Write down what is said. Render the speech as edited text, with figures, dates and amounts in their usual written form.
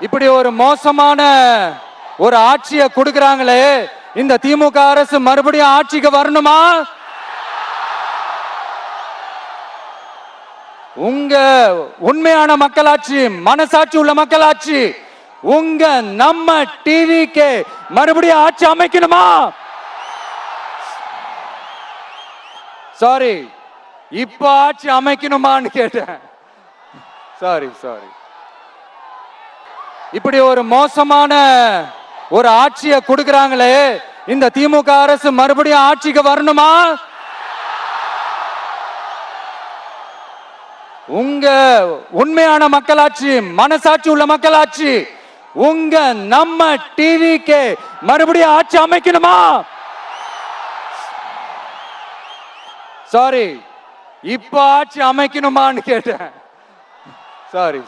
இப்படி ஒரு மோசமான ஒரு ஆட்சியை கொடுக்கறாங்களே, இந்த திமுக அரசு மறுபடியும் ஆட்சிக்கு வரணுமா? உங்க உண்மையான மக்களாட்சி, மனசாட்சி உள்ள மக்களாட்சி, உங்க நம்ம டிவிக்கு மறுபடியும் ஆட்சி அமைக்கணுமா? சாரி, இப்ப ஆட்சி அமைக்கணுமான்னு கேட்டேன். சாரி. இப்படி ஒரு மோசமான ஒரு ஆட்சியை கொடுக்கறாங்களே, இந்த திமுக அரசு மறுபடியும் ஆட்சிக்கு வரணுமா? உங்க உண்மையான மக்களாட்சி, மனசாட்சி உள்ள மக்களாட்சி, உங்க நம்ம டிவிக்கு மறுபடியும் ஆட்சி அமைக்கணுமா? சாரி, இப்ப ஆட்சி அமைக்கணுமான்னு கேட்டேன். சாரி.